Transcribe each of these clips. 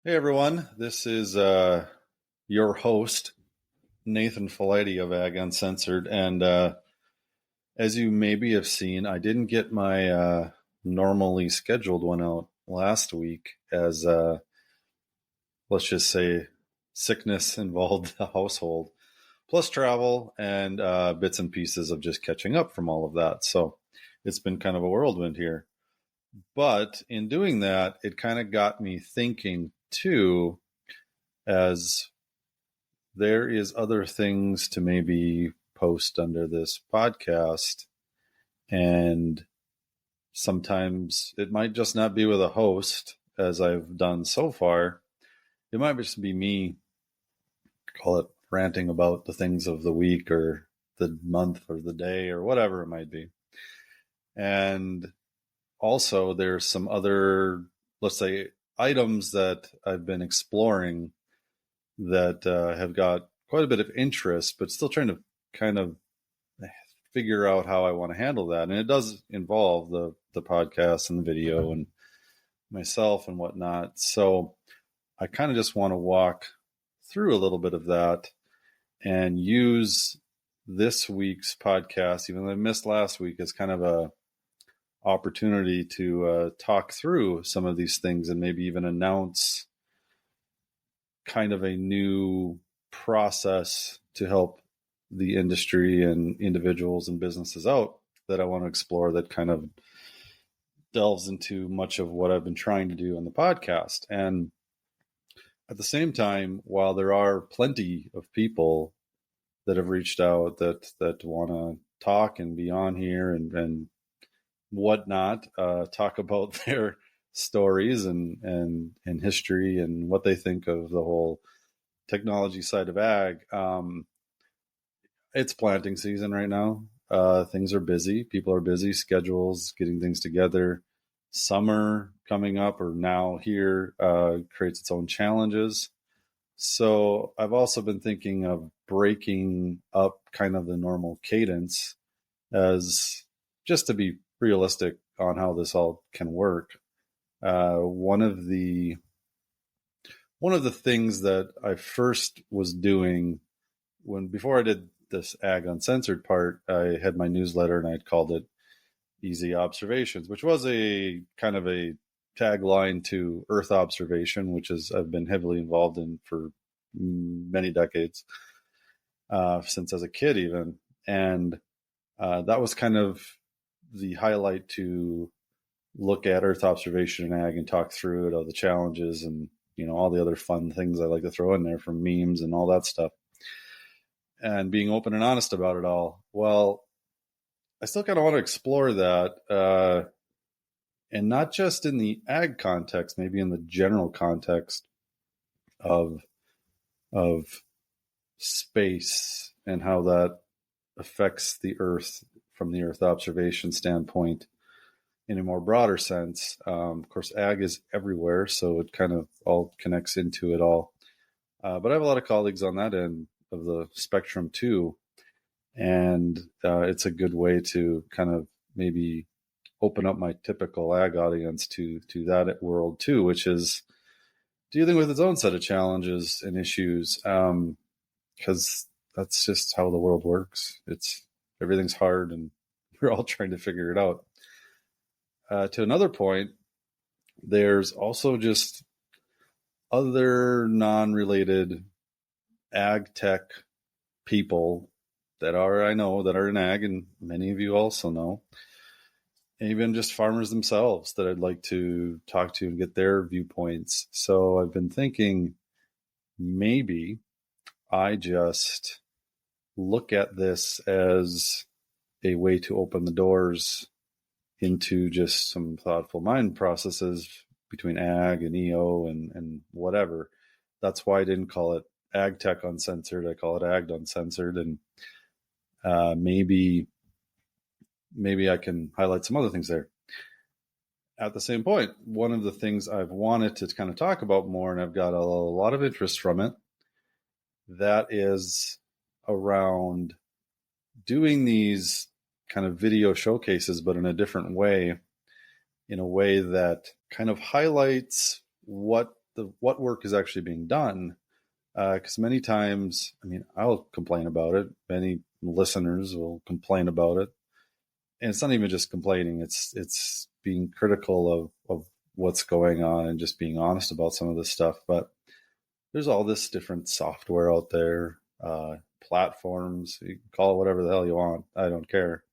Hey everyone, this is your host, Nathan Faleide of Ag Uncensored. And as you maybe have seen, I didn't get my normally scheduled one out last week as, let's just say, sickness involved the household, plus travel and bits and pieces of just catching up from all of that. So it's been kind of a whirlwind here. But in doing that, it kind of got me thinking too, as there is other things to maybe post under this podcast, and sometimes it might just not be with a host as I've done so far. It might just be me, call it ranting about the things of the week or the month or the day or whatever it might be. And also there's some other, let's say, items that I've been exploring that have got quite a bit of interest, but still trying to kind of figure out how I want to handle that. And it does involve the podcast and the video and myself and whatnot. So I kind of just want to walk through a little bit of that and use this week's podcast, even though I missed last week, as kind of a opportunity to talk through some of these things and maybe even announce kind of a new process to help the industry and individuals and businesses out that I want to explore, that kind of delves into much of what I've been trying to do on the podcast. And at the same time, while there are plenty of people that have reached out that want to talk and be on here and whatnot, talk about their stories and history and what they think of the whole technology side of ag. It's planting season right now. Things are busy. People are busy. Schedules, getting things together. Summer coming up or now here creates its own challenges. So I've also been thinking of breaking up kind of the normal cadence as just to be realistic on how this all can work. One of the things that I first was doing before I did this Ag Uncensored part, I had my newsletter and I'd called it Easy Observations, which was a kind of a tagline to Earth observation, which is I've been heavily involved in for many decades, since as a kid even. And that was kind of the highlight, to look at Earth observation and ag and talk through it, all the challenges and all the other fun things I like to throw in there, from memes and all that stuff, and being open and honest about it all. Well, I still kind of want to explore that, and not just in the ag context, maybe in the general context of space and how that affects the Earth from the Earth observation standpoint in a more broader sense. Of course, ag is everywhere, so it kind of all connects into it all. But I have a lot of colleagues on that end of the spectrum too. And it's a good way to kind of maybe open up my typical ag audience to that world too, which is dealing with its own set of challenges and issues, because that's just how the world works. Everything's hard and we're all trying to figure it out. To another point, there's also just other non-related ag tech people that I know that are in ag, and many of you also know, and even just farmers themselves that I'd like to talk to and get their viewpoints. So I've been thinking maybe I just look at this as a way to open the doors into just some thoughtful mind processes between ag and EO and whatever. That's why I didn't call it AgTech Uncensored. I call it Ag Uncensored. And maybe I can highlight some other things there. At the same point, one of the things I've wanted to kind of talk about more, and I've got a lot of interest from it, that is around doing these kind of video showcases, but in a different way, in a way that kind of highlights what what work is actually being done. Because many times, I mean, I'll complain about it. Many listeners will complain about it, and it's not even just complaining. It's being critical of what's going on and just being honest about some of this stuff. But there's all this different software out there, platforms. You can call it whatever the hell you want. I don't care.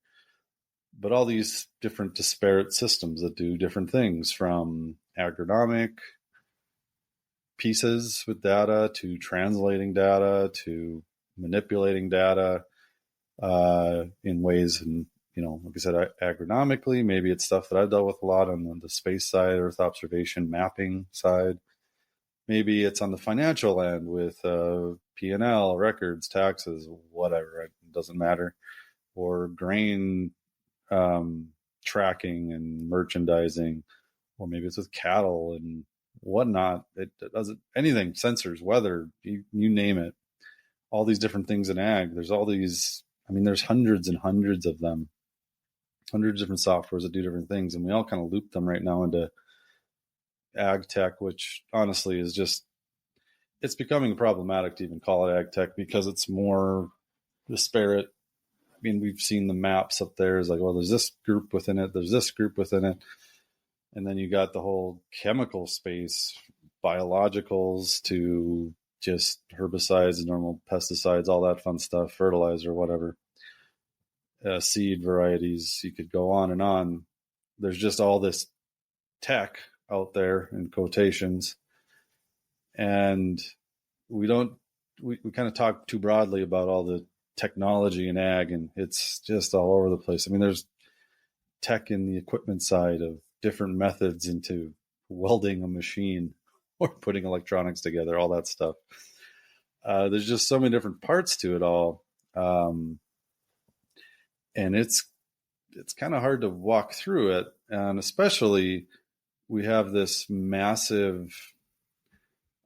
But all these different disparate systems that do different things, from agronomic pieces with data to translating data to manipulating data in ways, and like I said, agronomically, maybe it's stuff that I've dealt with a lot on the space side, Earth observation mapping side. Maybe it's on the financial end with P&L, records, taxes, whatever. It doesn't matter. Or grain tracking and merchandising, or maybe it's with cattle and whatnot. It doesn't, anything, sensors, weather, you name it. All these different things in ag. There's all these, I mean, there's hundreds and hundreds of them, hundreds of different softwares that do different things. And we all kind of loop them right now into AgTech, which honestly is just, it's becoming problematic to even call it AgTech because it's more disparate. I mean, we've seen the maps up there. It's like, well, there's this group within it. There's this group within it. And then you got the whole chemical space, biologicals to just herbicides, normal pesticides, all that fun stuff, fertilizer, whatever, seed varieties. You could go on and on. There's just all this tech out there in quotations. And we kind of talk too broadly about all the technology in ag, and it's just all over the place. I mean, there's tech in the equipment side of different methods into welding a machine or putting electronics together, all that stuff. There's just so many different parts to it all. And it's kind of hard to walk through it. And especially we have this massive,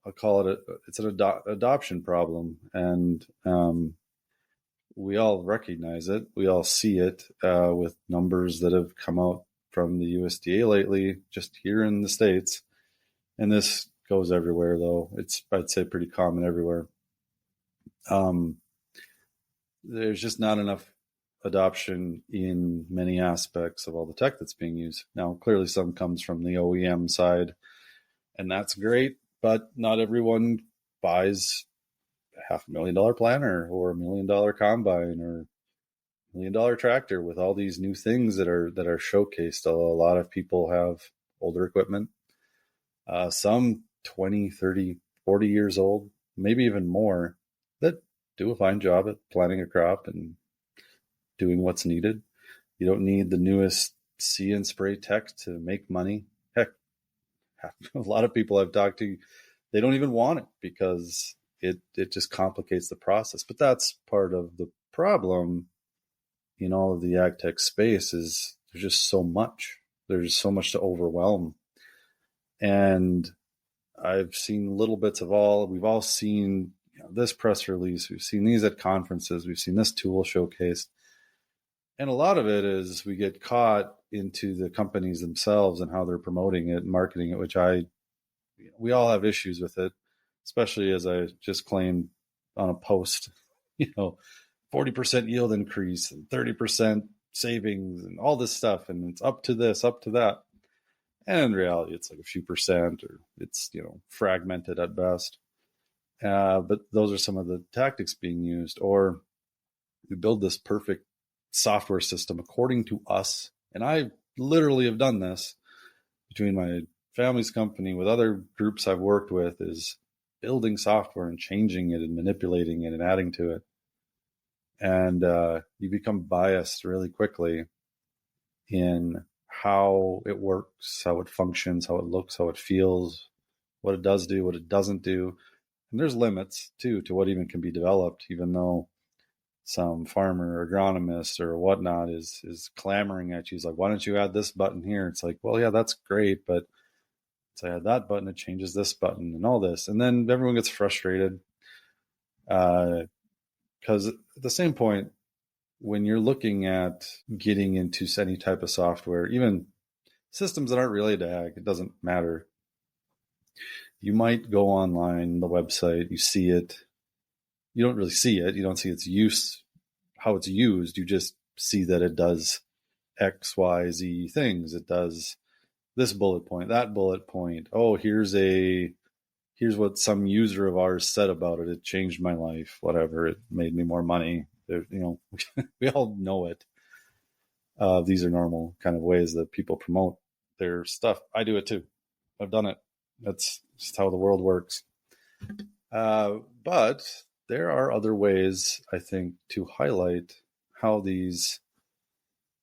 I'll call it it's an adoption problem. And we all recognize it. We all see it with numbers that have come out from the USDA lately, just here in the States. And this goes everywhere, though. It's, I'd say, pretty common everywhere. There's just not enough adoption in many aspects of all the tech that's being used. Now, clearly some comes from the OEM side, and that's great, but not everyone buys a $500,000 planter or $1 million combine or $1 million tractor with all these new things that are showcased. A lot of people have older equipment, some 20, 30, 40 years old, maybe even more, that do a fine job at planting a crop and doing what's needed. You don't need the newest see and spray tech to make money. Heck, a lot of people I've talked to, they don't even want it because it just complicates the process. But that's part of the problem in all of the ag tech space, is there's just so much. There's so much to overwhelm. And I've seen little bits of all. We've all seen this press release. We've seen these at conferences. We've seen this tool showcased. And a lot of it is we get caught into the companies themselves and how they're promoting it and marketing it, which we all have issues with it, especially as I just claimed on a post, 40% yield increase and 30% savings and all this stuff. And it's up to this, up to that. And in reality, it's like a few percent, or it's, fragmented at best. But those are some of the tactics being used. Or we build this perfect software system according to us. And I literally have done this between my family's company with other groups I've worked with, is building software and changing it and manipulating it and adding to it. And you become biased really quickly in how it works, how it functions, how it looks, how it feels, what it does do, what it doesn't do. And there's limits too to what even can be developed, even though some farmer or agronomist or whatnot is clamoring at you. He's like, why don't you add this button here? It's like, well, yeah, that's great, but so I add that button, it changes this button and all this. And then everyone gets frustrated because at the same point, when you're looking at getting into any type of software, even systems that aren't related to ag, it doesn't matter. You might go online, the website, you see it. You don't really see it. You don't see its use, how it's used. You just see that it does X, Y, Z things. It does this bullet point, that bullet point. Oh, here's what some user of ours said about it. It changed my life, whatever. It made me more money. We all know it. These are normal kind of ways that people promote their stuff. I do it too. I've done it. That's just how the world works. But there are other ways, I think, to highlight how these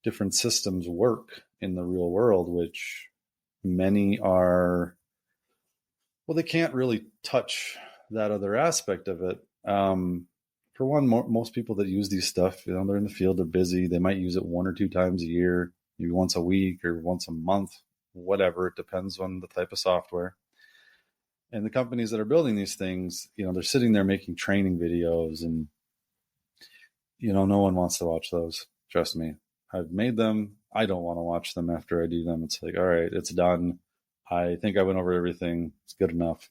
different systems work in the real world, which many are, well, they can't really touch that other aspect of it. For one, most people that use these stuff, they're in the field, they're busy. They might use it 1 or 2 times a year, maybe once a week or once a month, whatever. It depends on the type of software. And the companies that are building these things, they're sitting there making training videos, and no one wants to watch those. Trust me. I've made them. I don't want to watch them after I do them. It's like, all right, it's done. I think I went over everything. It's good enough.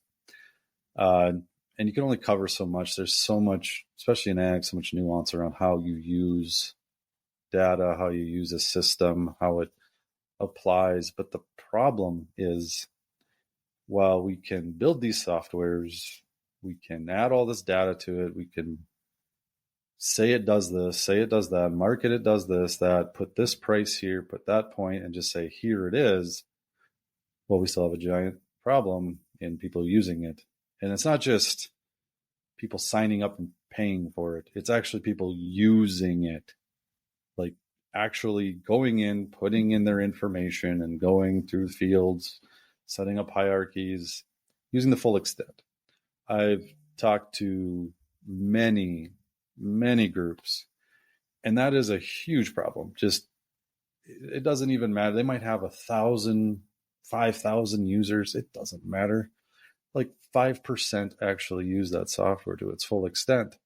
And you can only cover so much. There's so much, especially in ag, so much nuance around how you use data, how you use a system, how it applies. But the problem is, while we can build these softwares, we can add all this data to it, we can say it does this, say it does that, market it does this, that, put this price here, put that point, and just say, here it is. Well, we still have a giant problem in people using it. And it's not just people signing up and paying for it. It's actually people using it, like actually going in, putting in their information and going through fields, setting up hierarchies, using the full extent. I've talked to many groups, and that is a huge problem. Just, it doesn't even matter. They might have 1,000, 5,000 users. It doesn't matter. Like 5% actually use that software to its full extent.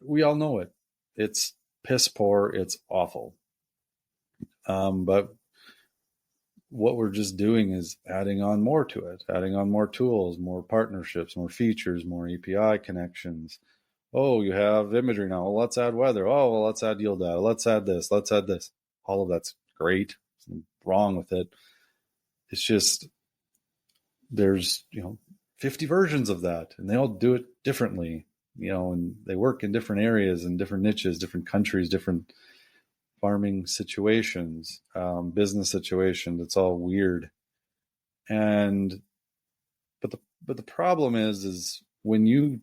We all know it. It's piss poor. It's awful. But what we're just doing is adding on more to it, adding on more tools, more partnerships, more features, more API connections. Oh, you have imagery now. Well, let's add weather. Oh, well, let's add yield data. Let's add this. Let's add this. All of that's great. There's nothing wrong with it. It's just, there's, 50 versions of that, and they all do it differently, and they work in different areas and different niches, different countries, different farming situations, business situations. It's all weird. But the problem is when you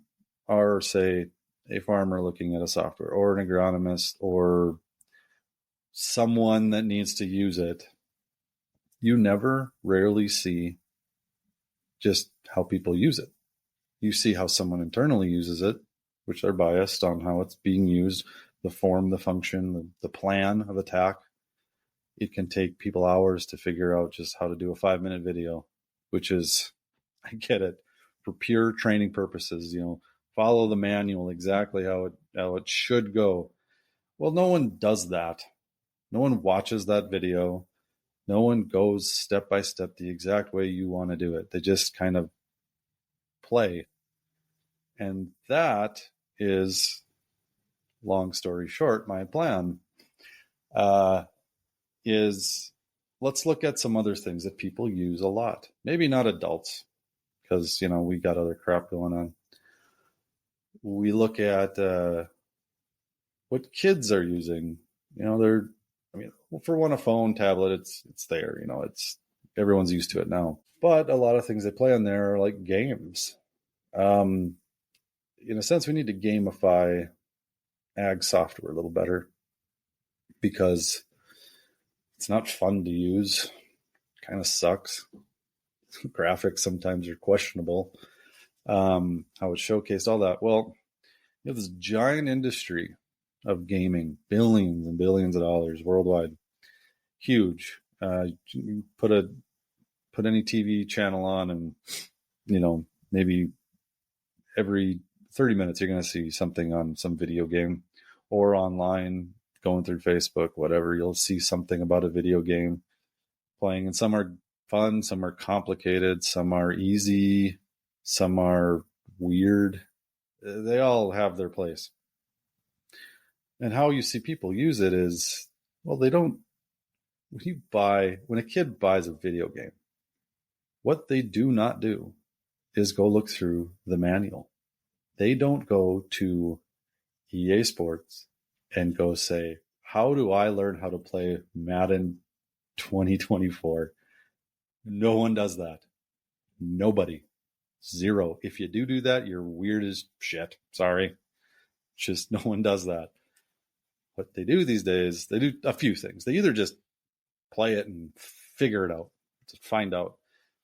are, say, a farmer looking at a software, or an agronomist, or someone that needs to use it, you rarely see just how people use it. You see how someone internally uses it, which they're biased on how it's being used, the form, the function, the plan of attack. It can take people hours to figure out just how to do a 5-minute video, which is, I get it, for pure training purposes, follow the manual exactly how it should go. Well, no one does that. No one watches that video. No one goes step by step the exact way you want to do it. They just kind of play. And that is, long story short, my plan is, let's look at some other things that people use a lot. Maybe not adults, because, we got other crap going on. We look at what kids are using. For one, a phone, tablet, it's there. It's, everyone's used to it now. But a lot of things they play on there are like games. In a sense, we need to gamify ag software a little better, because it's not fun to use. Kind of sucks. Graphics sometimes are questionable. How it's showcased, all that. Well, you have this giant industry of gaming, billions and billions of dollars worldwide. Huge. You put any TV channel on, and maybe every 30 minutes you're going to see something on some video game, or online, going through Facebook, whatever. You'll see something about a video game playing, and some are fun, some are complicated, some are easy, some are weird. They all have their place. And how you see people use it is, well, they don't, when a kid buys a video game, what they do not do is go look through the manual. They don't go to EA Sports and go say, how do I learn how to play Madden 2024? No one does that. Nobody. Zero. If you do that, you're weird as shit. Sorry. Just no one does that. What they do these days, they do a few things. They either just play it and figure it out, to find out.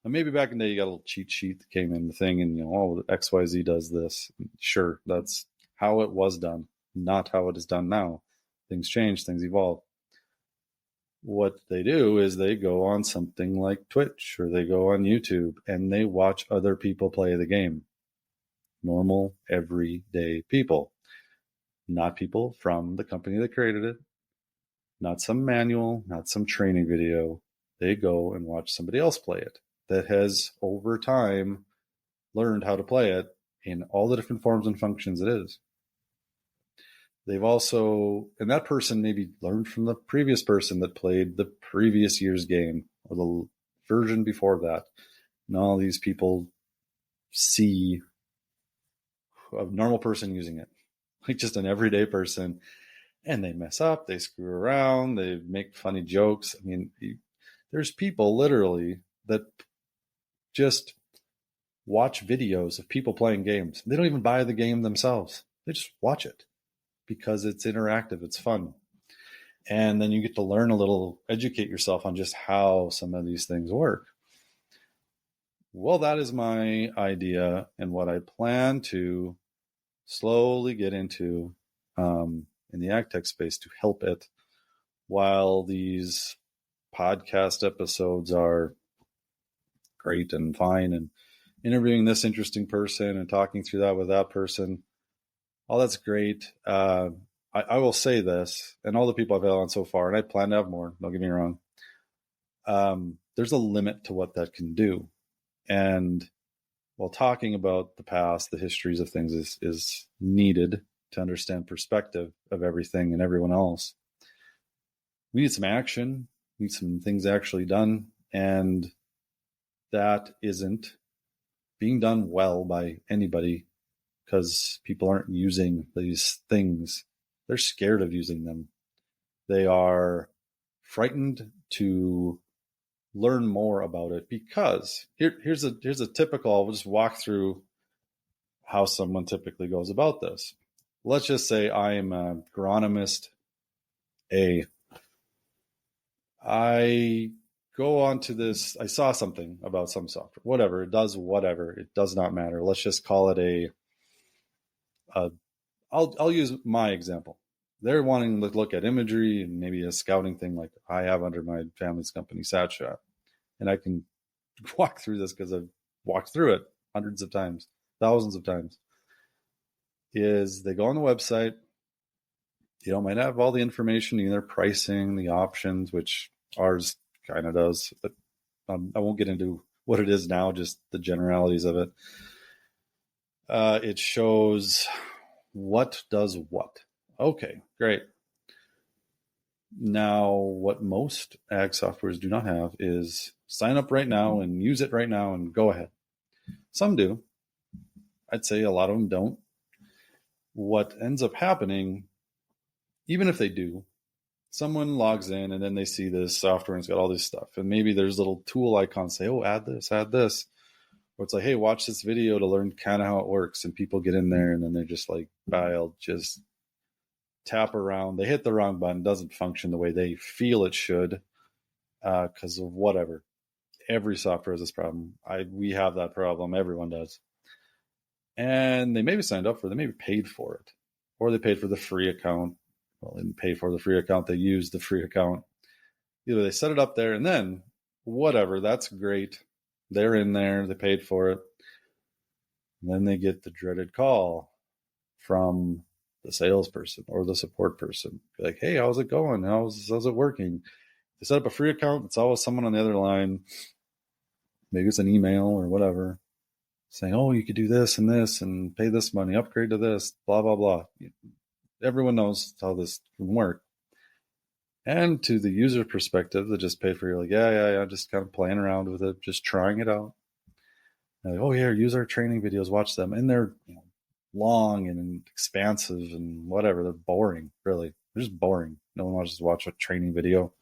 And maybe back in the day, you got a little cheat sheet that came in the thing and, oh, XYZ does this. Sure, that's how it was done, not how it is done now. Things change, things evolve. What they do is they go on something like Twitch or they go on YouTube and they watch other people play the game. Normal, everyday people. Not people from the company that created it. Not some manual, not some training video. They go and watch somebody else play it that has over time learned how to play it in all the different forms and functions it is. They've also, and that person maybe learned from the previous person that played the previous year's game or the version before that. And all these people see a normal person using it, like just an everyday person, and they mess up, they screw around, they make funny jokes. I mean, there's people literally that just watch videos of people playing games. They don't even buy the game themselves. They just watch it because it's interactive, it's fun. And then you get to learn a little, educate yourself on just how some of these things work. Well, that is my idea and what I plan to slowly get into in the AgTech space to help it, while these podcast episodes are great and fine, and interviewing this interesting person and talking through that with that person. All that's great. I will say this, and all the people I've had on so far, and I plan to have more, don't get me wrong. There's a limit to what that can do. And while talking about the past, the histories of things is needed to understand perspective of everything and everyone else. We need some action. We need some things actually done. And that isn't being done well by anybody because people aren't using these things. They're scared of using them. They are frightened to learn more about it because here's a typical, I'll just walk through how someone typically goes about this. Let's just say I am an agronomist A. I go on to this, I saw something about some software, whatever, it does whatever, it does not matter. Let's just call it I'll use my example. They're wanting to look at imagery and maybe a scouting thing like I have under my family's company, SatShot. And I can walk through this because I've walked through it hundreds of times, thousands of times. Is they go on the website, might have all the information, either pricing, the options, which ours kind of does, but I won't get into what it is now, just the generalities of it. It shows what does what. Okay, great. Now, what most ag softwares do not have is sign up right now and use it right now and go ahead. Some do. I'd say a lot of them don't. What ends up happening, even if they do, someone logs in and then they see this software and it's got all this stuff. And maybe there's little tool icons say, oh, add this. Or it's like, hey, watch this video to learn kind of how it works. And people get in there and then they're just like, I'll just tap around. They hit the wrong button. Doesn't function the way they feel it should because of whatever. Every software has this problem. We have that problem. Everyone does. And they maybe signed up for it. They maybe paid for it. Or they paid for the free account. Well, they didn't pay for the free account. They used the free account. Either they set it up there and then whatever. That's great. They're in there. They paid for it. And then they get the dreaded call from the salesperson or the support person. Like, hey, how's it going? How's it working? They set up a free account. It's always someone on the other line. maybe it's an email or whatever, saying, oh, you could do this and pay this money, upgrade to this, blah, blah, blah. Everyone knows how this can work. And to the user perspective that just paid for, you're like, yeah, just kind of playing around with it, just trying it out. Like, oh, yeah, use our training videos, watch them. And they're long and expansive and whatever. They're boring, really. They're just boring. No one wants to watch a training video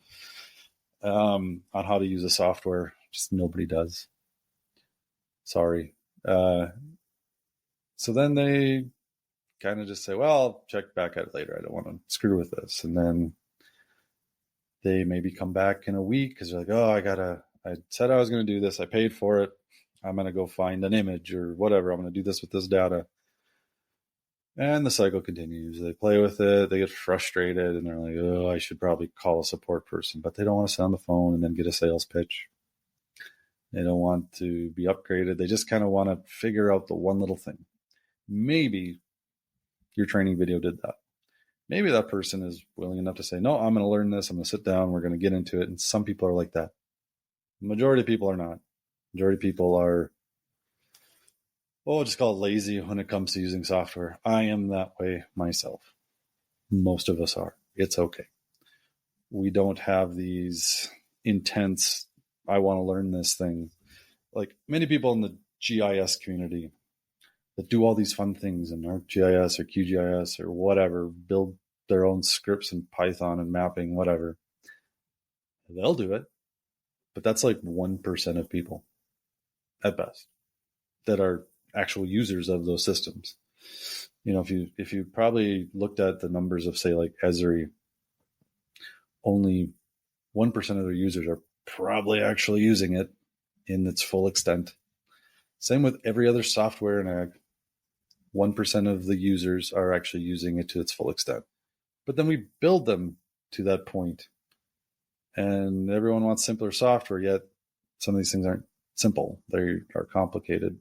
on how to use a software. Just nobody does. Sorry. So then they kind of just say, well, I'll check back at it later. I don't want to screw with this. And then they maybe come back in a week because they're like, oh, I said I was going to do this. I paid for it. I'm going to go find an image or whatever. I'm going to do this with this data. And the cycle continues. They play with it. They get frustrated and they're like, oh, I should probably call a support person. But they don't want to sit on the phone and then get a sales pitch. They don't want to be upgraded. They just kind of want to figure out the one little thing. Maybe your training video did that. Maybe that person is willing enough to say, no, I'm going to learn this. I'm going to sit down. We're going to get into it. And some people are like that. The majority of people are not. The majority of people are, just call it lazy when it comes to using software. I am that way myself. Most of us are. It's okay. We don't have these intense, I want to learn this thing. Like many people in the GIS community that do all these fun things in ArcGIS or QGIS or whatever, build their own scripts in Python and mapping, whatever. They'll do it. But that's like 1% of people at best that are actual users of those systems. If you probably looked at the numbers of, say, like Esri, only 1% of their users are probably actually using it in its full extent. Same with every other software in ag. 1% of the users are actually using it to its full extent. But then we build them to that point. And everyone wants simpler software, yet some of these things aren't simple. They are complicated.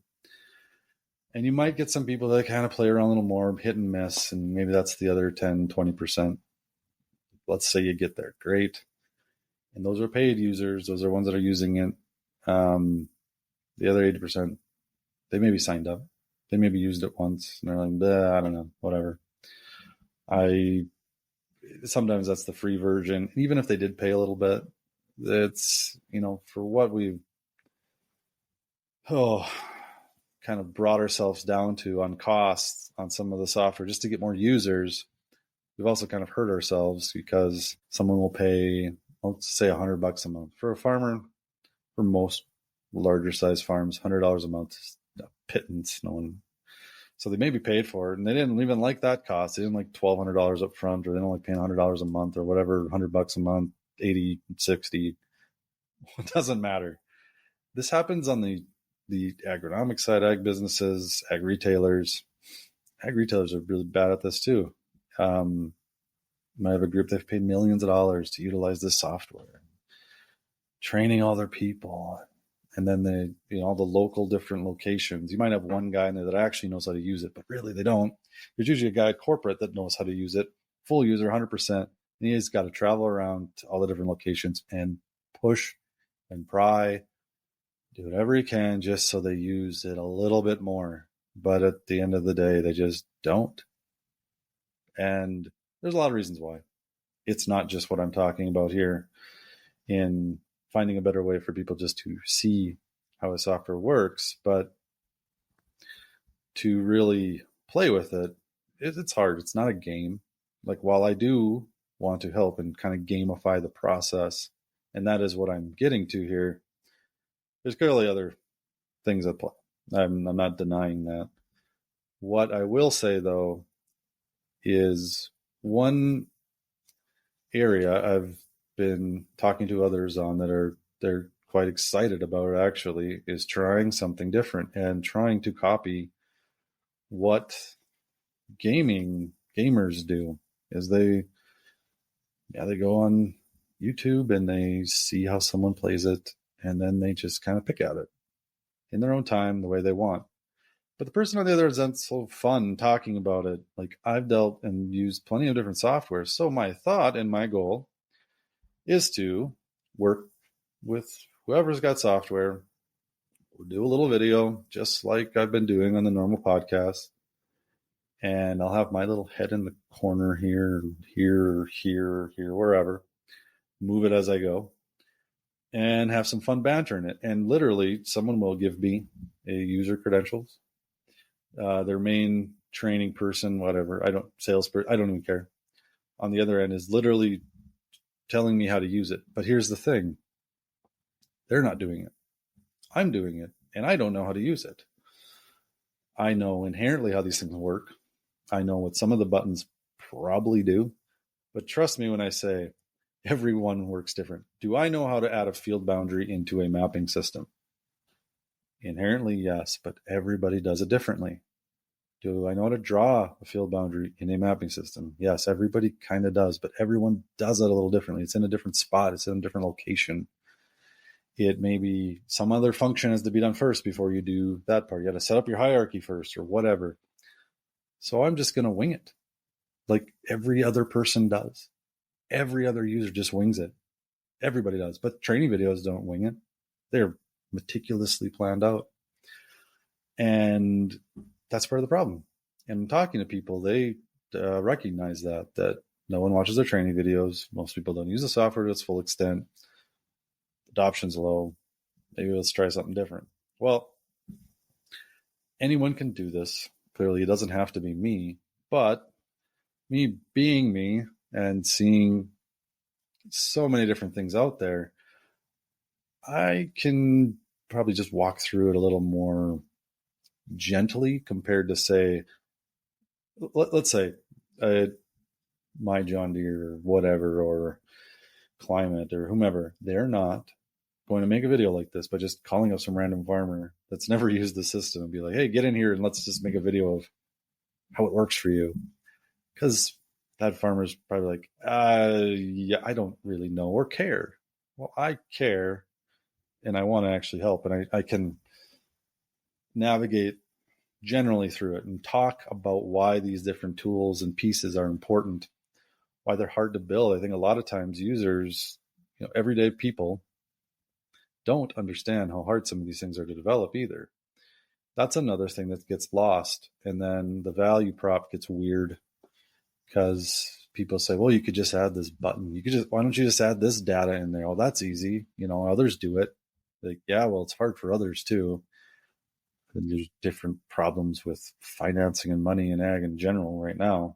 And you might get some people that kind of play around a little more, hit and miss, and maybe that's the other 10, 20%. Let's say you get there. Great. And those are paid users. Those are ones that are using it. The other 80%, they maybe signed up. They maybe used it once. And they're like, I don't know, whatever. Sometimes that's the free version. Even if they did pay a little bit, it's, for what we've kind of brought ourselves down to on costs on some of the software just to get more users, we've also kind of hurt ourselves because someone will pay, let's say $100 a month. For a farmer, for most larger size farms, $100 a month is a pittance. So they may be paid for it, and they didn't even like that cost. They didn't like $1,200 up front, or they don't like paying $100 a month or whatever, $100 a month, 80, 60. It doesn't matter. This happens on the agronomic side, ag businesses, ag retailers. Ag retailers are really bad at this too. I have a group they've paid millions of dollars to utilize this software, training all their people. And then all the local different locations. You might have one guy in there that actually knows how to use it, but really they don't. There's usually a guy at corporate that knows how to use it, full user, 100%. And he's got to travel around to all the different locations and push and pry, do whatever he can just so they use it a little bit more. But at the end of the day, they just don't. And there's a lot of reasons why. It's not just what I'm talking about here in finding a better way for people just to see how a software works, but to really play with it, it's hard. It's not a game. Like, while I do want to help and kind of gamify the process, and that is what I'm getting to here, there's clearly other things at play. I'm not denying that. What I will say, though, is one area I've been talking to others on that they're quite excited about it, actually, is trying something different and trying to copy what gamers do. Is they go on YouTube and they see how someone plays it, and then they just kind of pick at it in their own time, the way they want. But the person on the other end is so fun talking about it. Like, I've dealt and used plenty of different software. So my thought and my goal is to work with whoever's got software, we'll do a little video, just like I've been doing on the normal podcast. And I'll have my little head in the corner here, wherever, move it as I go, and have some fun banter in it. And literally, someone will give me a user credentials, their main training person, whatever. Salesperson, I don't even care. On the other end is literally telling me how to use it. But here's the thing. They're not doing it. I'm doing it, and I don't know how to use it. I know inherently how these things work. I know what some of the buttons probably do, but trust me when I say everyone works different. Do I know how to add a field boundary into a mapping system? Inherently, yes, but everybody does it differently. Do I know how to draw a field boundary in a mapping system? Yes, everybody kind of does, but everyone does it a little differently. It's in a different spot. It's in a different location. It may be some other function has to be done first before you do that part. You got to set up your hierarchy first or whatever. So I'm just going to wing it like every other person does. Every other user just wings it. Everybody does, but training videos don't wing it. They're meticulously planned out. And that's part of the problem. And talking to people, they recognize that no one watches their training videos. Most people don't use the software to its full extent. Adoption's low. Maybe let's try something different. Well, anyone can do this. Clearly, it doesn't have to be me, but me being me and seeing so many different things out there, I can probably just walk through it a little more gently compared to, say, let's say my John Deere or whatever, or Climate or whomever. They're not going to make a video like this by just calling up some random farmer that's never used the system and be like, hey, get in here and let's just make a video of how it works for you. Because that farmer's probably like, yeah, I don't really know or care. Well, I care and I want to actually help, and I can navigate generally through it and talk about why these different tools and pieces are important, why they're hard to build. I think a lot of times users, everyday people don't understand how hard some of these things are to develop either. That's another thing that gets lost. And then the value prop gets weird because people say, well, you could just add this button. Why don't you just add this data in there? Oh, that's easy. Others do it. Like, yeah, well, it's hard for others too. And there's different problems with financing and money in ag in general right now.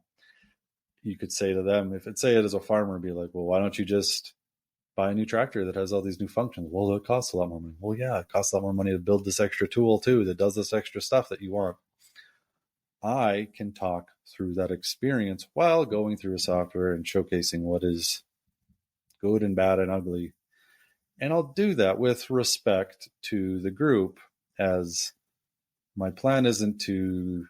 You could say to them, say it as a farmer, be like, well, why don't you just buy a new tractor that has all these new functions? Well, it costs a lot more money. Well, yeah, it costs a lot more money to build this extra tool too that does this extra stuff that you want. I can talk through that experience while going through a software and showcasing what is good and bad and ugly. And I'll do that with respect to the group, as my plan isn't to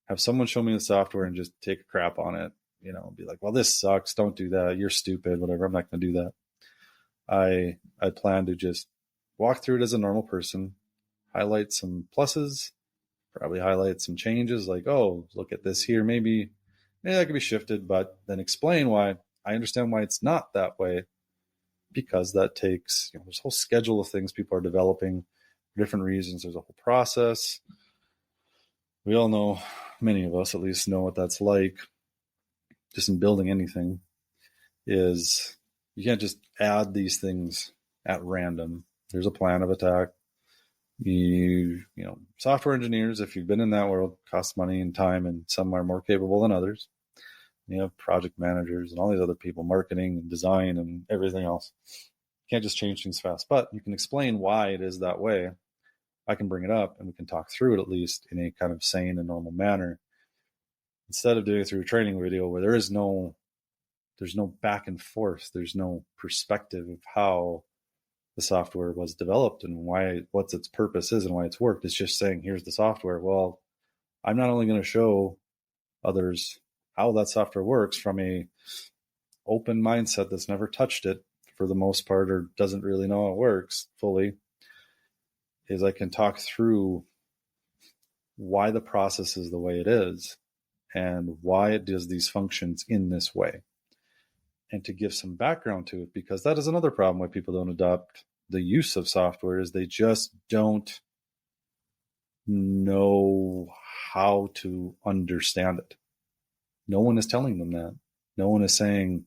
have someone show me the software and just take a crap on it, be like, well, this sucks. Don't do that. You're stupid, whatever. I'm not going to do that. I plan to just walk through it as a normal person, highlight some pluses, probably highlight some changes like, oh, look at this here. Maybe that could be shifted, but then explain why. I understand why it's not that way, because that takes, there's a whole schedule of things people are developing for different reasons. There's a whole process. We all know, many of us at least know what that's like, just in building anything, is you can't just add these things at random. There's a plan of attack. Software engineers, if you've been in that world, cost money and time, and some are more capable than others. You have project managers and all these other people, marketing and design and everything else. You can't just change things fast, but you can explain why it is that way. I can bring it up and we can talk through it, at least in a kind of sane and normal manner, instead of doing it through a training video where there's no back and forth. There's no perspective of how the software was developed and what its purpose is and why it's worked. It's just saying, here's the software. Well, I'm not only going to show others how that software works from a open mindset that's never touched it for the most part, or doesn't really know how it works fully, is I can talk through why the process is the way it is and why it does these functions in this way, and to give some background to it, because that is another problem why people don't adopt the use of software, is they just don't know how to understand it. No one is telling them that. No one is saying,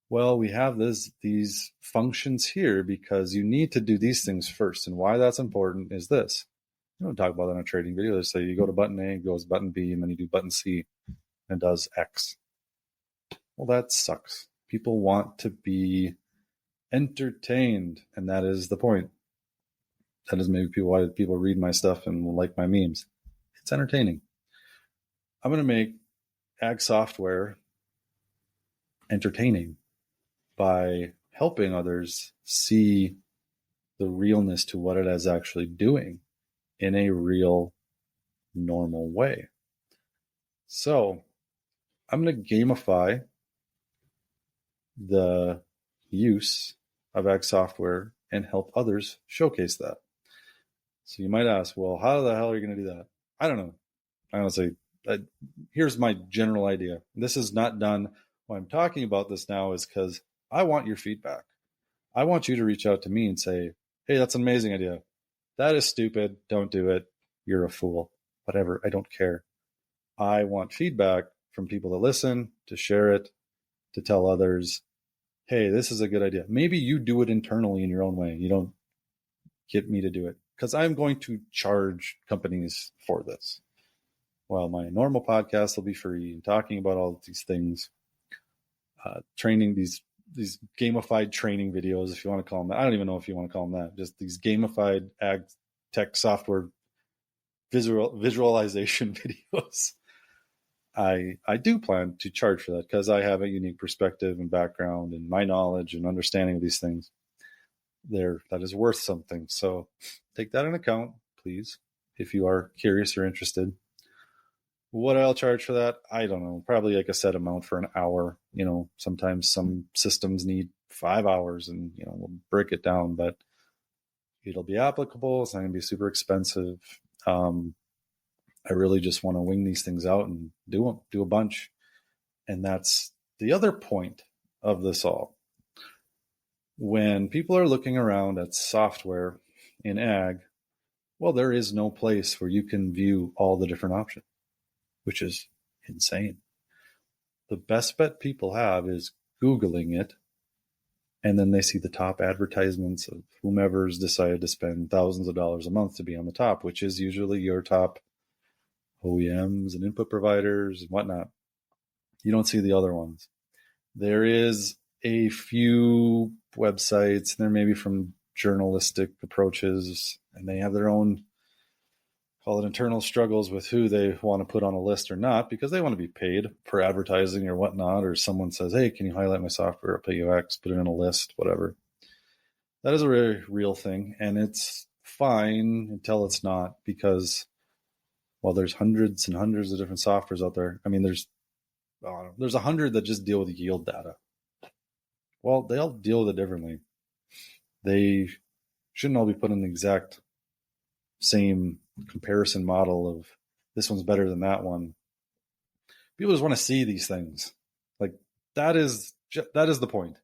well, we have these functions here because you need to do these things first. And why that's important is this. You don't talk about that in a trading video. They say you go to button A, goes button B, and then you do button C and does X. Well, that sucks. People want to be entertained, and that is the point. That is maybe why people read my stuff and like my memes. It's entertaining. I'm going to make ag software entertaining by helping others see the realness to what it is actually doing in a real, normal way. So I'm going to gamify the use of ag software and help others showcase that. So you might ask, well, how the hell are you going to do that? I don't know. Honestly, here's my general idea. This is not done. Why I'm talking about this now is because I want your feedback. I want you to reach out to me and say, hey, that's an amazing idea. That is stupid. Don't do it. You're a fool. Whatever. I don't care. I want feedback from people that listen, to share it, to tell others, hey, this is a good idea. Maybe you do it internally in your own way. You don't get me to do it because I'm going to charge companies for this. Well, my normal podcast will be free and talking about all of these things, training these gamified training videos, if you want to call them that. I don't even know if you want to call them that. Just these gamified ag tech software visualization videos. I do plan to charge for that because I have a unique perspective and background and my knowledge and understanding of these things. That is worth something. So take that into account, please, if you are curious or interested. What I'll charge for that, I don't know. Probably like a set amount for an hour. Sometimes some systems need 5 hours and, we'll break it down, but it'll be applicable. It's not going to be super expensive. I really just want to wing these things out and do a bunch. And that's the other point of this all. When people are looking around at software in ag, well, there is no place where you can view all the different options, which is insane. The best bet people have is Googling it, and then they see the top advertisements of whomever's decided to spend thousands of dollars a month to be on the top, which is usually your top OEMs and input providers and whatnot. You don't see the other ones. There is a few websites, and they're maybe from journalistic approaches, and they have their own, call it internal struggles with who they want to put on a list or not, because they want to be paid for advertising or whatnot, or someone says, hey, can you highlight my software? I'll pay you X, put it in a list, whatever. That is a very real thing, and it's fine until it's not, because while there's hundreds and hundreds of different softwares out there, I mean, there's 100 that just deal with yield data. Well, they all deal with it differently. They shouldn't all be put in the exact same comparison model of this one's better than that one. People just want to see these things. Like that is the point.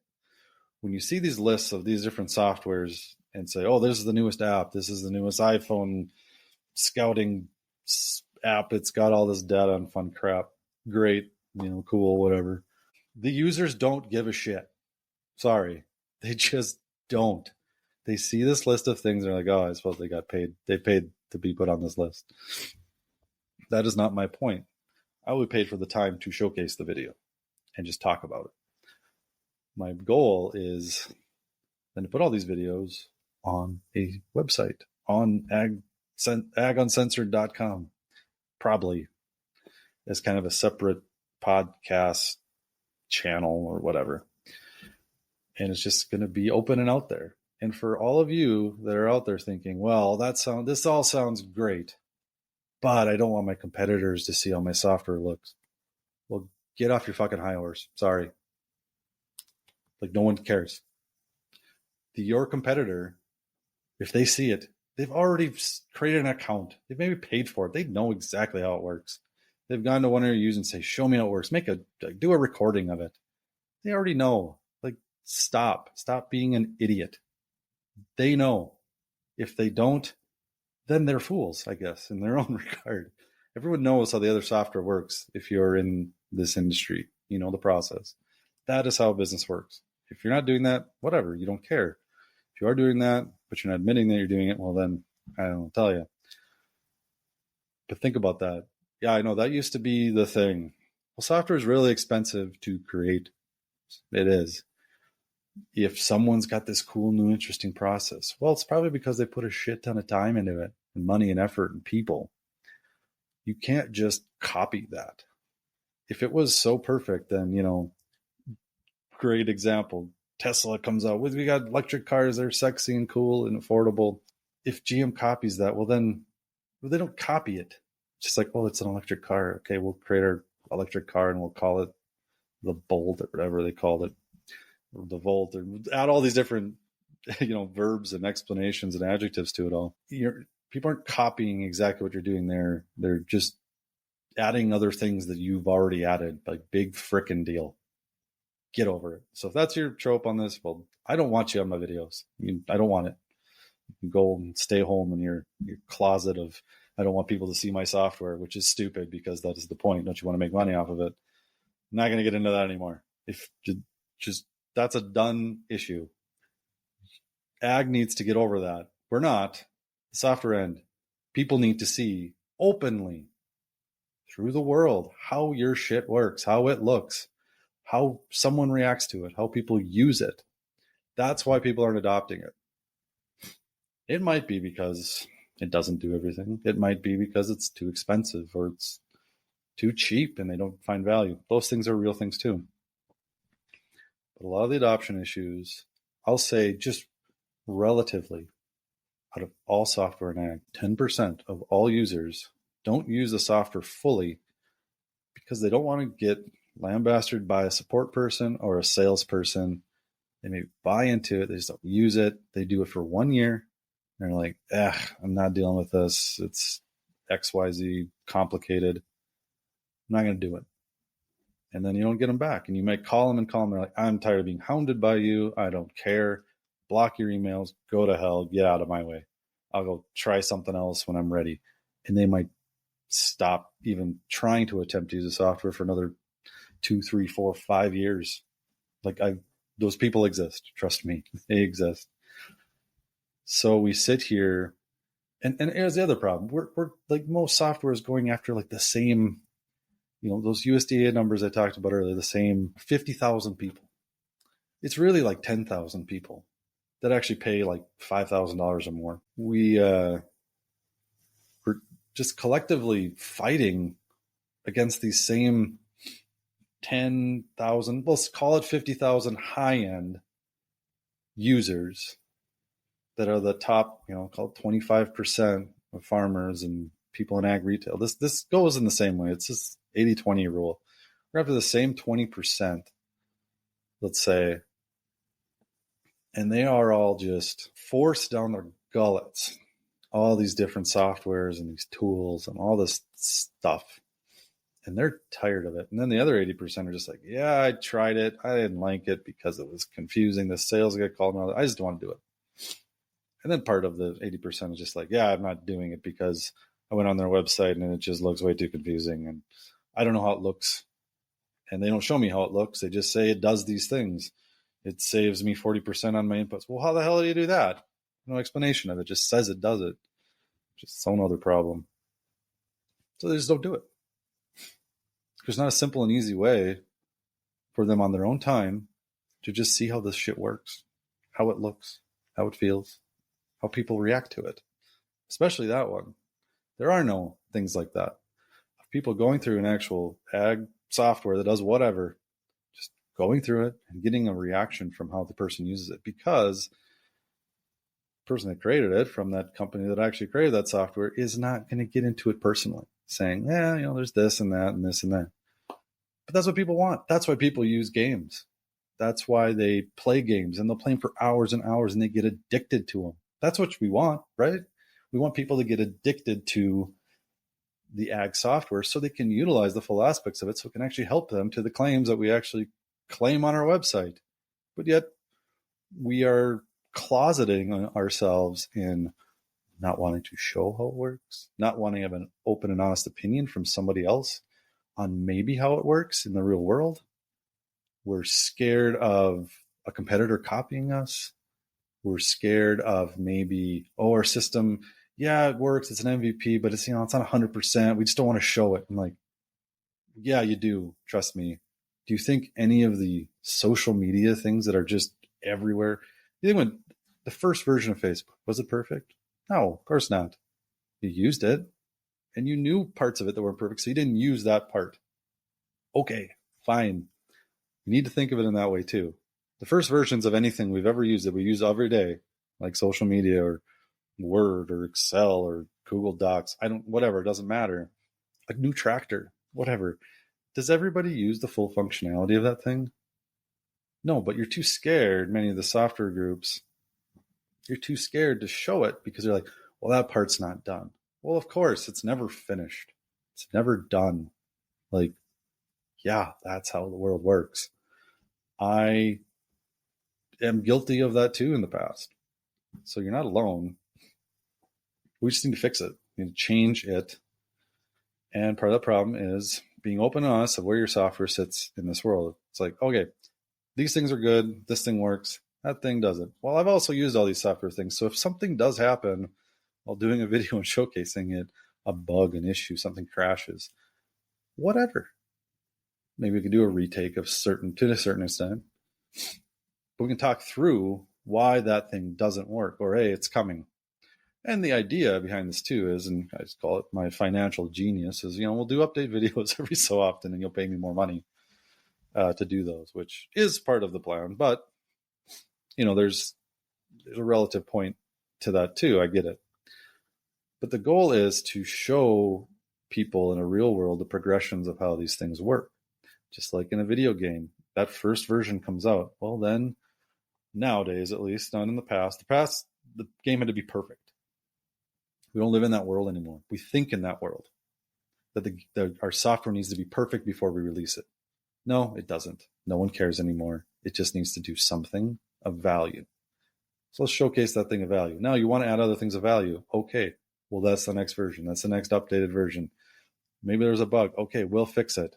When you see these lists of these different softwares and say, oh, this is the newest app, this is the newest iPhone scouting app, it's got all this data and fun crap. Great, cool, whatever. The users don't give a shit. Sorry. They just don't. They see this list of things and they're like, oh, I suppose they got paid. They paid to be put on this list. That is not my point. I would pay for the time to showcase the video and just talk about it. My goal is then to put all these videos on a website, on aguncensored.com, probably as kind of a separate podcast channel or whatever. And it's just going to be open and out there. And for all of you that are out there thinking, well, this all sounds great, but I don't want my competitors to see how my software looks. Well, get off your fucking high horse. Sorry. Like no one cares. Your competitor, if they see it, they've already created an account. They've maybe paid for it. They know exactly how it works. They've gone to one of your users and say, show me how it works. Do a recording of it. They already know. Like, stop being an idiot. They know. If they don't, then they're fools, I guess, in their own regard. Everyone knows how the other software works if you're in this industry. You know the process. That is how business works. If you're not doing that, whatever, you don't care. If you are doing that, but you're not admitting that you're doing it, well, then I don't tell you. But think about that. Yeah, I know that used to be the thing. Well, software is really expensive to create. It is. If someone's got this cool, new, interesting process, well, it's probably because they put a shit ton of time into it and money and effort and people. You can't just copy that. If it was so perfect, then, great example. Tesla comes out with, we got electric cars, they're sexy and cool and affordable. If GM copies that, well, then they don't copy it. It's just like, well, it's an electric car. Okay, we'll create our electric car and we'll call it the Bolt or whatever they called it, or the Volt, or add all these different, verbs and explanations and adjectives to it all. People aren't copying exactly what you're doing there. They're just adding other things that you've already added, like big frickin' deal. Get over it. So if that's your trope on this, well, I don't want you on my videos. I don't want it. You can go and stay home in your closet of, I don't want people to see my software, which is stupid because that is the point. Don't you want to make money off of it? I'm not going to get into that anymore. If just that's a done issue. Ag needs to get over that. We're not. The software end. People need to see openly through the world how your shit works, how it looks, how someone reacts to it, how people use it. That's why people aren't adopting it. It might be because it doesn't do everything. It might be because it's too expensive or it's too cheap and they don't find value. Those things are real things too. But a lot of the adoption issues, I'll say just relatively, out of all software in ag, 10% of all users don't use the software fully because they don't want to get lambasted by a support person or a salesperson. They may buy into it. They just don't use it. They do it for 1 year. And they're like, I'm not dealing with this. It's XYZ complicated. I'm not going to do it. And then you don't get them back. And you might call them. They're like, I'm tired of being hounded by you. I don't care. Block your emails. Go to hell. Get out of my way. I'll go try something else when I'm ready. And they might stop even trying to attempt to use the software for another 2, 3, 4, 5 years. Those people exist. Trust me, they exist. So we sit here, and here's the other problem. We're like, most software is going after like the same, those USDA numbers I talked about earlier, the same 50,000 people. It's really like 10,000 people that actually pay like $5,000 or more. We're just collectively fighting against these same 10,000, let's call it 50,000 high-end users that are the top, called 25% of farmers and people in ag retail. This goes in the same way. It's this 80-20 rule. We're after the same 20%, let's say, and they are all just forced down their gullets, all these different softwares and these tools and all this stuff. And they're tired of it. And then the other 80% are just like, yeah, I tried it. I didn't like it because it was confusing. The sales get called. I just don't want to do it. And then part of the 80% is just like, yeah, I'm not doing it because I went on their website and it just looks way too confusing. And I don't know how it looks. And they don't show me how it looks. They just say it does these things. It saves me 40% on my inputs. Well, how the hell do you do that? No explanation of it. Just says it does it. Just its own other problem. So they just don't do it. There's not a simple and easy way for them on their own time to just see how this shit works, how it looks, how it feels, how people react to it, especially that one. There are no things like that. People going through an actual ag software that does whatever, just going through it and getting a reaction from how the person uses it, because the person that created it from that company that actually created that software is not going to get into it personally, saying, there's this and that and this and that. But that's what people want. That's why people use games. That's why they play games, and they'll play them for hours and hours and they get addicted to them. That's what we want, right? We want people to get addicted to the ag software so they can utilize the full aspects of it, so it can actually help them to the claims that we actually claim on our website. But yet we are closeting ourselves in not wanting to show how it works, not wanting to have an open and honest opinion from somebody else on maybe how it works in the real world. We're scared of a competitor copying us. We're scared of maybe, our system, yeah, it works. It's an MVP, but it's, it's not 100%. We just don't want to show it. I'm like, yeah, you do. Trust me. Do you think any of the social media things that are just everywhere, you think when the first version of Facebook, was it perfect? No, of course not. You used it and you knew parts of it that weren't perfect, so you didn't use that part. Okay, fine. You need to think of it in that way too. The first versions of anything we've ever used that we use every day, like social media or Word or Excel or Google Docs, whatever, it doesn't matter. A new tractor, whatever. Does everybody use the full functionality of that thing? No, but you're too scared, many of the software groups, you're too scared to show it because they're like, well, that part's not done. Well, of course, it's never finished. It's never done. Like, yeah, that's how the world works. I am guilty of that too in the past. So you're not alone. We just need to fix it. We need to change it. And part of the problem is being open and honest of where your software sits in this world. It's like, okay, these things are good. This thing works. That thing doesn't. Well, I've also used all these software things. So if something does happen while doing a video and showcasing it, a bug, an issue, something crashes, whatever. Maybe we can do a retake to a certain extent. But we can talk through why that thing doesn't work, or hey, it's coming. And the idea behind this too is, and I just call it my financial genius, is, we'll do update videos every so often and you'll pay me more money to do those, which is part of the plan. But, there's a relative point to that too. I get it. But the goal is to show people in a real world the progressions of how these things work. Just like in a video game, that first version comes out. Well, then nowadays, at least, not in the past, the game had to be perfect. We don't live in that world anymore. We think in that world that our software needs to be perfect before we release it. No, it doesn't. No one cares anymore. It just needs to do something of value. So let's showcase that thing of value. Now you want to add other things of value. Okay, well, that's the next version. That's the next updated version. Maybe there's a bug. Okay, we'll fix it.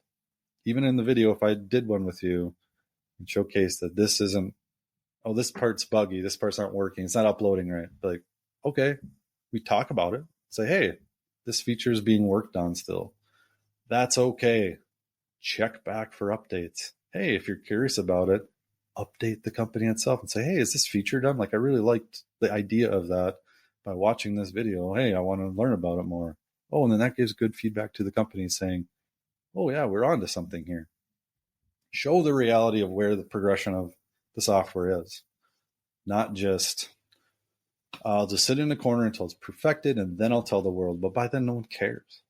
Even in the video, if I did one with you and showcase that this isn't, this part's buggy, this part's not working, it's not uploading right. Like, okay, we talk about it. Say, hey, this feature is being worked on still. That's okay. Check back for updates. Hey, if you're curious about it, update the company itself and say, hey, is this feature done? Like, I really liked the idea of that by watching this video. Hey, I want to learn about it more. Oh, and then that gives good feedback to the company saying, oh yeah, we're on to something here. Show the reality of where the progression of the software is. Not just, I'll just sit in a corner until it's perfected and then I'll tell the world. But by then, no one cares.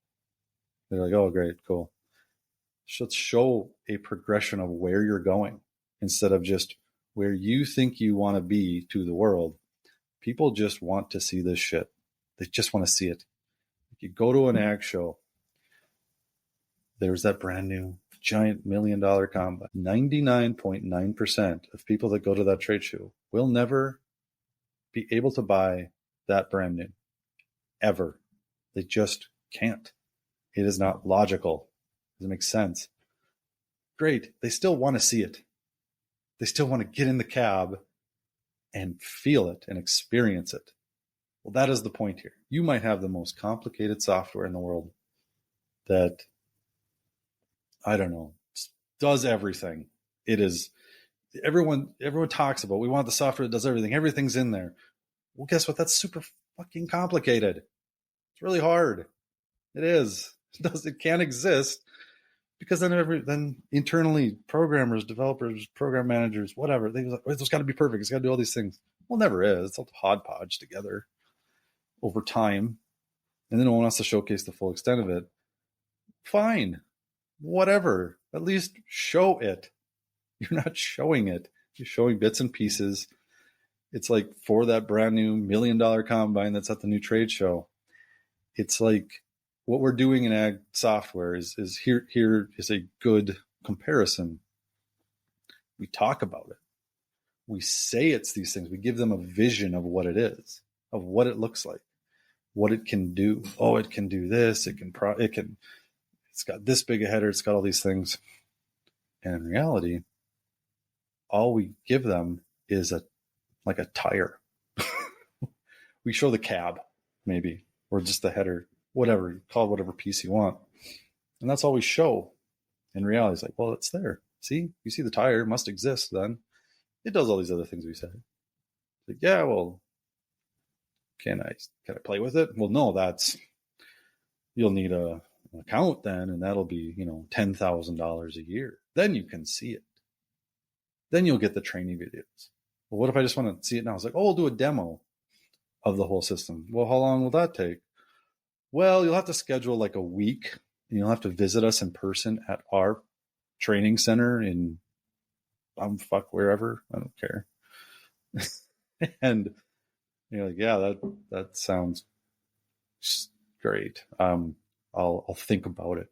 They're like, oh, great, cool. Let's show a progression of where you're going instead of just where you think you want to be to the world. People just want to see this shit. They just want to see it. If you go to an ag show, there's that brand new giant $1 million combine. 99.9% of people that go to that trade show will never be able to buy that brand new, ever. They just can't. It is not logical. It doesn't make sense. Great. They still want to see it. They still want to get in the cab and feel it and experience it. Well, that is the point here. You might have the most complicated software in the world that, I don't know, does everything. It is, everyone talks about, we want the software that does everything. Everything's in there. Well, guess what? That's super fucking complicated. It's really hard. It is. It can't exist because then internally programmers, developers, program managers, whatever, they like, it's got to be perfect. It's got to do all these things. Well, it never is. It's all hodgepodge together over time. And then no one wants to showcase the full extent of it. Fine. Whatever. At least show it. You're not showing it. You're showing bits and pieces. It's like for that brand new $1 million combine that's at the new trade show. It's like what we're doing in ag software is here is a good comparison. We talk about it. We say it's these things. We give them a vision of what it is, of what it looks like. what it can do. Oh, it can do this. It's got this big a header. It's got all these things. And in reality, all we give them is a tire. We show the cab, maybe, or just the header, whatever, call it whatever piece you want. And that's all we show. In reality, it's like, well, it's there. See, you see the tire, it must exist then. It does all these other things we said. Like, yeah, well, can I play with it? Well, no, you'll need an account then, and that'll be, $10,000 a year. Then you can see it. Then you'll get the training videos. Well, what if I just want to see it now? It's like, oh, we'll do a demo of the whole system. Well, how long will that take? Well, you'll have to schedule like a week. And you'll have to visit us in person at our training center in wherever. I don't care. And you're like, yeah, that sounds great. I'll think about it.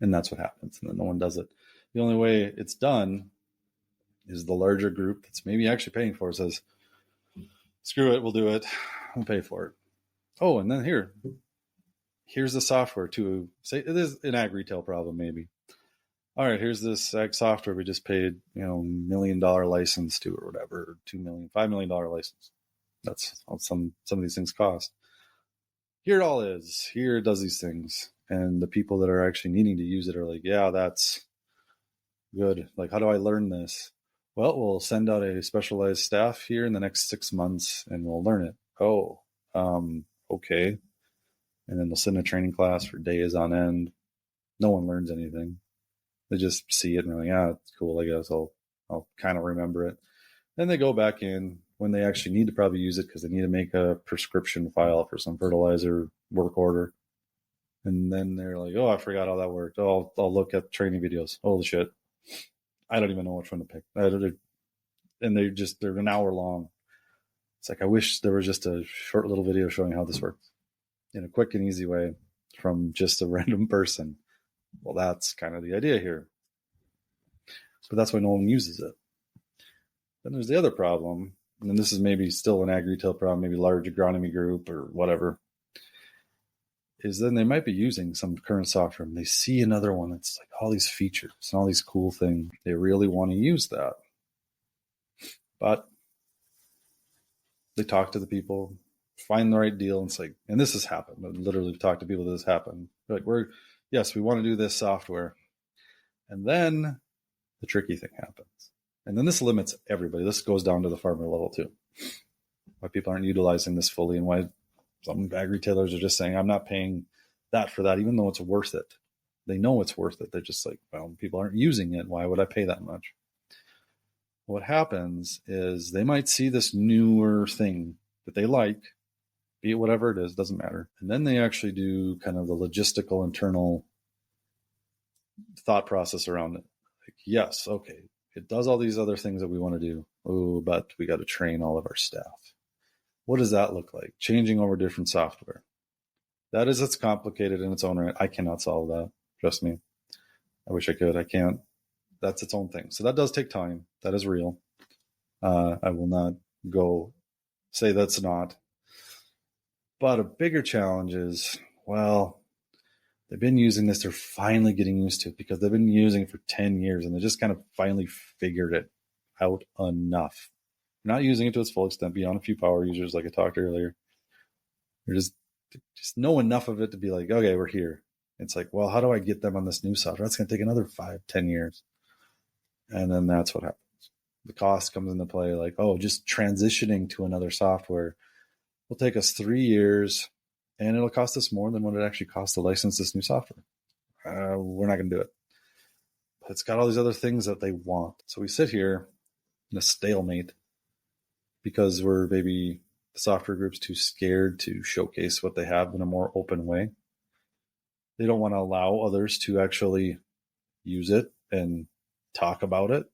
And that's what happens. And then no one does it. The only way it's done is the larger group that's maybe actually paying for it says, screw it, we'll do it. We'll pay for it. Oh, and then here's the software to say it is an ag retail problem, maybe. All right, here's this ag software we just paid, $1 million license to or whatever, or $2 million, $5 million license. That's how some of these things cost. Here it all is. Here it does these things. And the people that are actually needing to use it are like, yeah, that's good. Like, how do I learn this? Well, we'll send out a specialized staff here in the next 6 months and we'll learn it. Oh, okay. And then they'll sit in a training class for days on end. No one learns anything. They just see it and they're like, yeah, it's cool. I guess I'll kind of remember it. Then they go back in when they actually need to probably use it because they need to make a prescription file for some fertilizer work order. And then they're like, oh, I forgot how that worked. Oh, I'll look at training videos. Holy shit. I don't even know which one to pick. And they're an hour long. It's like, I wish there was just a short little video showing how this works in a quick and easy way from just a random person. Well, that's kind of the idea here. But that's why no one uses it. Then there's the other problem, and this is maybe still an ag retail problem, maybe large agronomy group or whatever, is then they might be using some current software and they see another one that's like all these features and all these cool things. They really want to use that. But they talk to the people, find the right deal, and it's like, and this has happened. I literally talked to people that this happened. They're like, yes, we want to do this software. And then the tricky thing happens. And then this limits everybody. This goes down to the farmer level too. Why people aren't utilizing this fully and why some ag retailers are just saying, I'm not paying that for that, even though it's worth it. They know it's worth it. They're just like, well, people aren't using it. Why would I pay that much? What happens is they might see this newer thing that they like, be it whatever it is, doesn't matter. And then they actually do kind of the logistical internal thought process around it. Like, yes, okay, it does all these other things that we want to do. Oh, but we got to train all of our staff. What does that look like? Changing over different software. It's complicated in its own right. I cannot solve that. Trust me. I wish I could. I can't. That's its own thing. So that does take time. That is real. I will not go say that's not. But a bigger challenge is, well, they've been using this. They're finally getting used to it because they've been using it for 10 years and they just kind of finally figured it out enough. They're not using it to its full extent beyond a few power users like I talked earlier. They're just know enough of it to be like, okay, we're here. It's like, well, how do I get them on this new software? That's going to take another 5-10 years. And then that's what happens. The cost comes into play like, oh, just transitioning to another software will take us 3 years and it'll cost us more than what it actually costs to license this new software. We're not going to do it. But it's got all these other things that they want. So we sit here in a stalemate because we're maybe the software group's too scared to showcase what they have in a more open way. They don't want to allow others to actually use it and talk about it.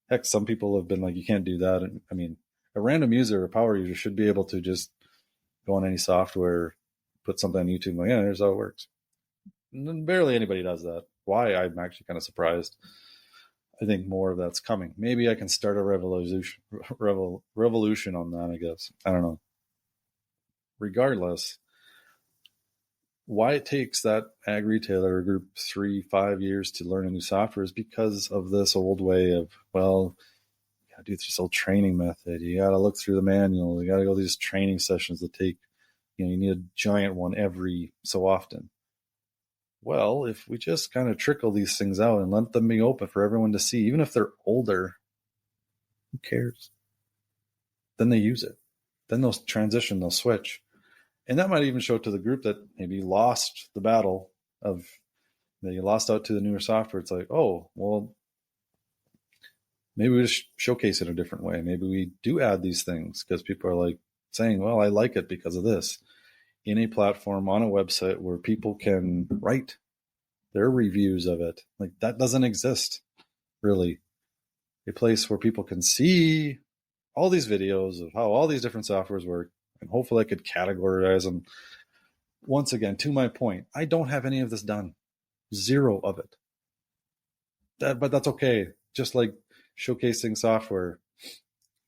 Heck, some people have been like, you can't do that. And I mean, a random user, a power user should be able to just go on any software, put something on YouTube, and go, yeah, here's how it works. And barely anybody does that. Why? I'm actually kind of surprised. I think more of that's coming. Maybe I can start a revolution on that, I guess. I don't know. Regardless, why it takes that ag retailer group 3-5 years to learn a new software is because of this old way of, well, you gotta do this old training method. You gotta look through the manual. You gotta go to these training sessions that take, you need a giant one every so often. Well, if we just kind of trickle these things out and let them be open for everyone to see, even if they're older, who cares? Then they use it. Then they'll transition, they'll switch. And that might even show to the group that maybe lost the battle of, they lost out to the newer software. It's like, oh, well, maybe we just showcase it a different way. Maybe we do add these things because people are like saying, well, I like it because of this, in a platform on a website where people can write their reviews of it. Like, that doesn't exist, really. A place where people can see all these videos of how all these different softwares work, and hopefully I could categorize them. Once again, to my point, I don't have any of this done. Zero of it. But that's okay. Just like showcasing software,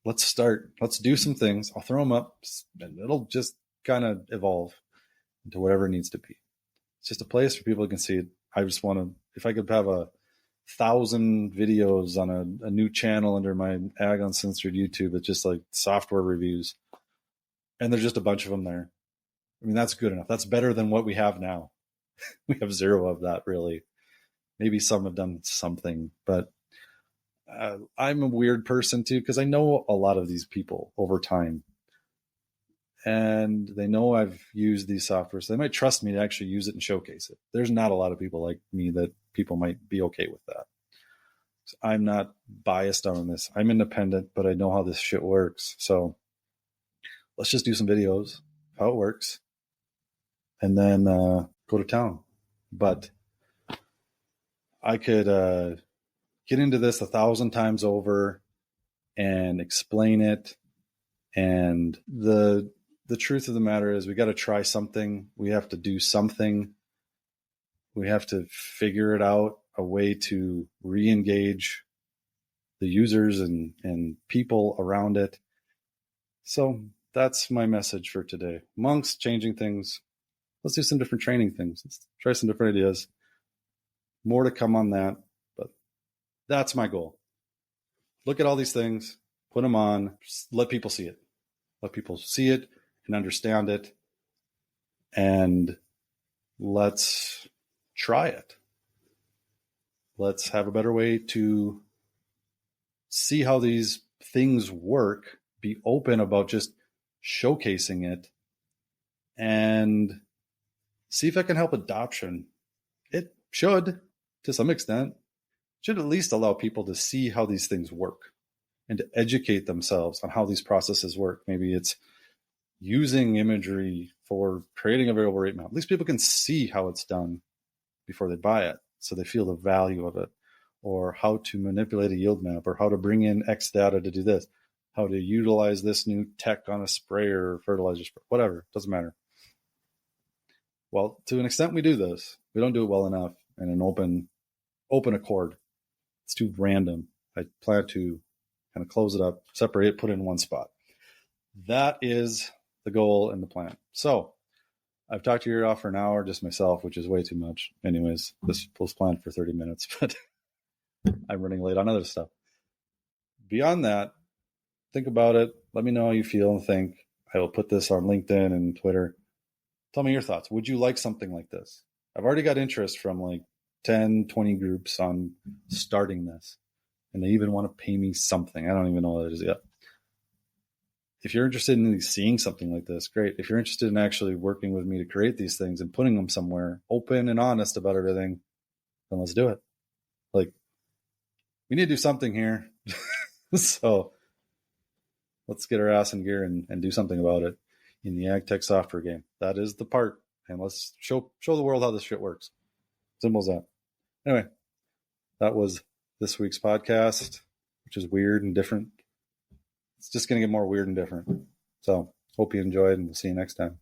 let's start. Let's do some things. I'll throw them up, and it'll just kind of evolve into whatever it needs to be. It's just a place where people can see it. I just want to, if I could have 1,000 videos on a new channel under my Ag Uncensored YouTube, it's just like software reviews. And there's just a bunch of them there. I mean, that's good enough. That's better than what we have now. We have zero of that, really. Maybe some have done something, but I'm a weird person too, because I know a lot of these people over time. And they know I've used these softwares. So they might trust me to actually use it and showcase it. There's not a lot of people like me that people might be okay with that. So I'm not biased on this. I'm independent, but I know how this shit works. So let's just do some videos, how it works, and then go to town. But I could get into this 1,000 times over and explain it. And the truth of the matter is, we got to try something. We have to do something. We have to figure it out, a way to re-engage the users and people around it. So that's my message for today. Amongst changing things, let's do some different training things. Let's try some different ideas. More to come on that, but that's my goal. Look at all these things, put them on, let people see it. Let people see it and understand it, and let's try it. Let's have a better way to see how these things work, be open about just showcasing it, and see if I can help adoption. It should, to some extent, should at least allow people to see how these things work and to educate themselves on how these processes work. Maybe it's using imagery for creating a variable rate map. At least people can see how it's done before they buy it, so they feel the value of it, or how to manipulate a yield map, or how to bring in X data to do this, how to utilize this new tech on a sprayer or fertilizer spray, whatever, doesn't matter. Well, to an extent we do this. We don't do it well enough in an open accord. It's too random. I plan to kind of close it up, separate it, put it in one spot. That is the goal and the plan. So I've talked your ear off for an hour, just myself, which is way too much. Anyways, this was planned for 30 minutes, but I'm running late on other stuff. Beyond that, think about it. Let me know how you feel and think. I will put this on LinkedIn and Twitter. Tell me your thoughts. Would you like something like this? I've already got interest from like 10, 20 groups on starting this, and they even want to pay me something. I don't even know what it is yet. If you're interested in seeing something like this, great. If you're interested in actually working with me to create these things and putting them somewhere, open and honest about everything, then let's do it. Like, we need to do something here. So let's get our ass in gear and do something about it in the AgTech software game. That is the part. And let's show the world how this shit works. Simple as that. Anyway, that was this week's podcast, which is weird and different. It's just going to get more weird and different. So hope you enjoyed, and we'll see you next time.